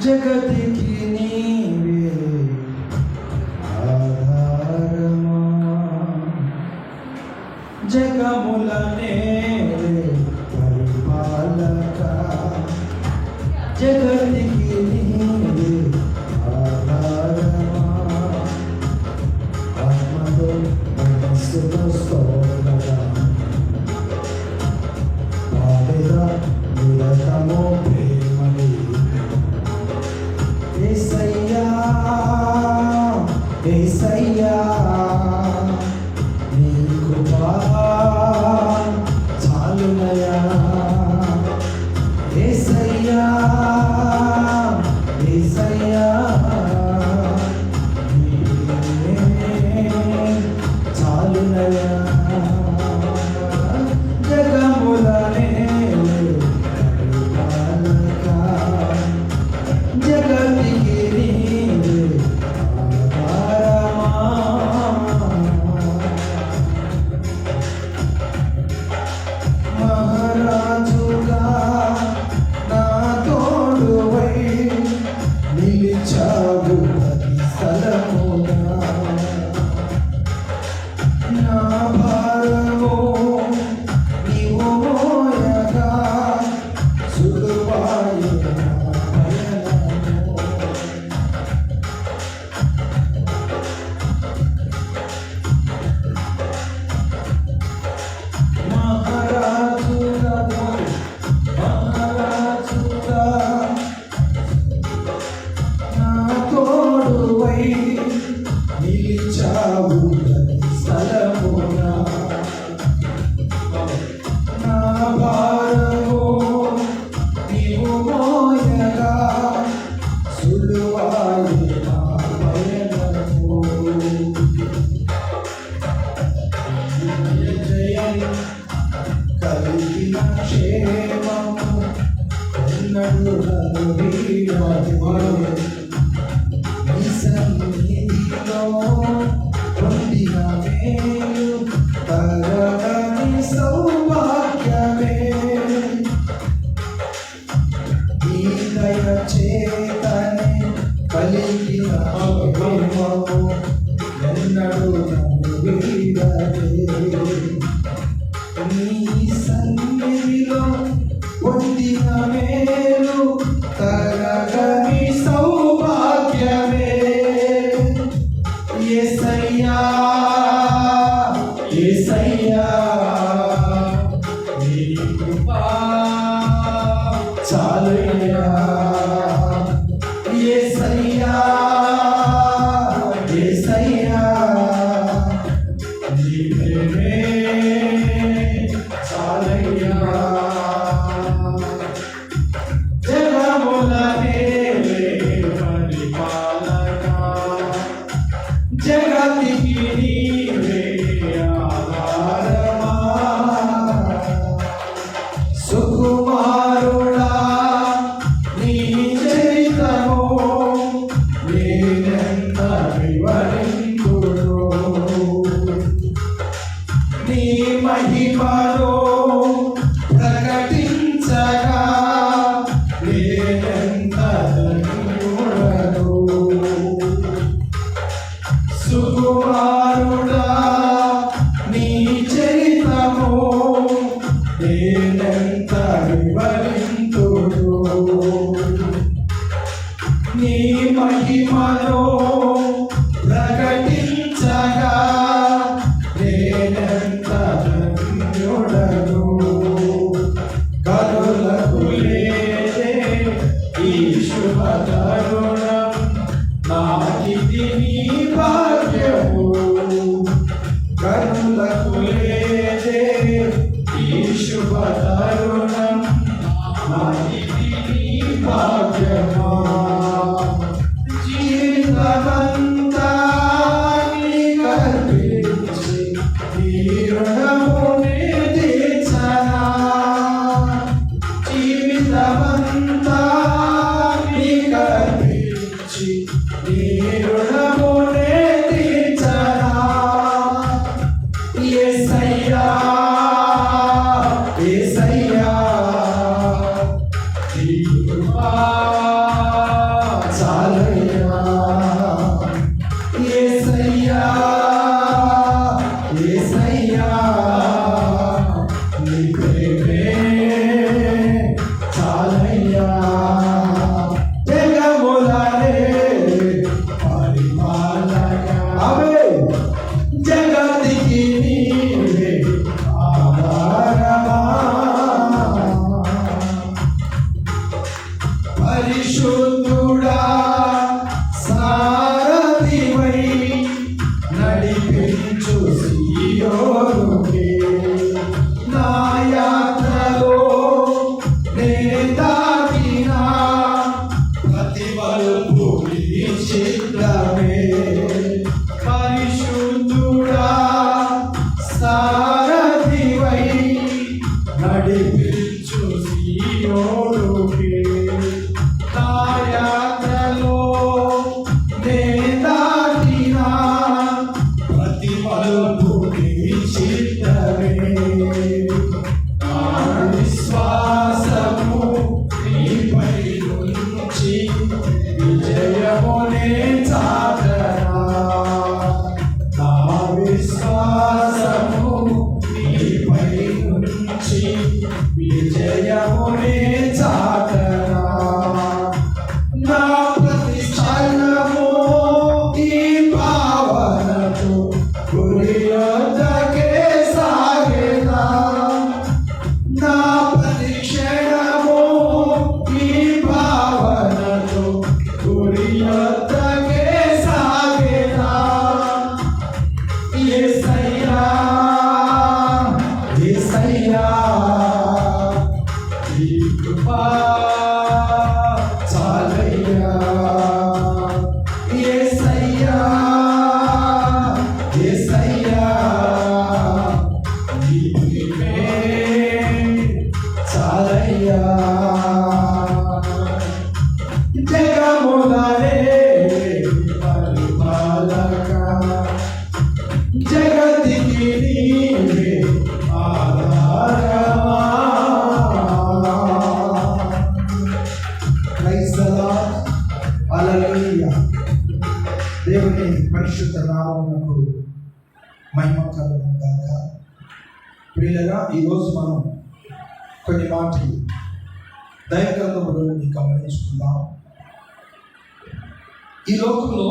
జగతికి నీవే ఆధారమా, జగముల నేలే పరిపాలక, జగతికి నీవే ఆధారమా, ఆత్మతో మనస్సుతో స్తోత్రగా పాడేదా నిరతము ప్రేమని. యేసయ్యా యేసయ్యా నీ కృపా చాలునయా, యేసయ్యా యేసయ్యా చాలునయా, జగములనే జగతికి నీవే ఆధారమా, మహారాజుగా నా తోడువై నిలిచావు ప్రతి స్థలమున, నా భారము నీవు మోయగా సులువాయే నిలిచావు ప్రతి స్థలమున, నా భారము నీవు మోయగా సులువాయే నా పయనము. జయం కలిగిన క్షేమము ఎన్నడూ నన్ను వీడదు, నీ సన్నిధిలో పొందిన మేలు తరగని సౌభాగ్యమే, నీ దయ చేతనే కలిగిన ప్రేమము ఎన్నడూ నన్ను వీడదే, నీ సన్నిధిలో పొందిన మేలు తరగని సౌభాగ్యమే, యేసయ్యా యేసయ్యా నీ కృపా చాలునయా, యేసయ్యా యేసయ్యా నీ ప్రేమే చాలునయా, జగముల నేలే పరిపాలక, జగతికి నీవే ఆధారమా, సుకుమారుడా నీ చరితము నేనెంత వివరింతును, నీ మహిమను ప్రకటించగా నేనెంత ధన్యుడను, సుకుమారుడా నీ చరితము నేనెంత వివరింతును, నీ మహిమను ప్రకటించగా నేనెంత ధన్యుడను, కరులకు లేదే ఈ శుభ తరుణం, నాకిది నీ భాగ్యము, కరులకు లేదే ఈ శుభ తరుణం, నాకిది నీ భాగ్యము, జీవితమంతా నీకర్పించి నీ రుణమునే తీర్చనా, జీవితమంతా నీకర్పించి నీ రుణమునే తీర్చనా, యేసయ్యా యేసయ్యా ప్రేమే చాలయ్యా జగములనే పరిపాలక అవే జగతికి నీవే ఆధారమా పరిశుద్ధుడా సారథివై నడిపించు సీయోనుకే నా యాత్రలో నే దాటినా ప్రతి మలుపు నీ చిత్తమే పరిశుద్ధుడా సారథివై నడిపించు సీయోనుకే నా యాత్రలో నే దాటినా ప్రతి మలుపు నీ చిత్తమే నా విశ్వాసము నీపై నుంచి విజయమునే చాటనా నా విశ్వాసము నీపై నుంచి విజయమునే చాటనా నా ప్రతి క్షణము ఈ భావనతో గురి వద్దకే సాగేదా నా ప్రతి క్షణము ఈ భావనతో గురి వద్దకే సాగేదా యేసయ్యా యేసయ్యా ఈ కృపా చాలయ్యా యేసయ్యా యేసయ్యా ఈ ప్రేమే చాలయ్యా జగములనే పరిపాలక జగతికి నీవే ఆధారమా ప్రైజ్ ది లార్డ్ హల్లెలూయా దేవుని పరిశుద్ధ నామమునకు మహిమ కలుగును గాక ప్రియులారా ఈరోజు మనం కొన్ని మాటలు దైవ గ్రంథములో గమనించుకుందాం ఈ లోకంలో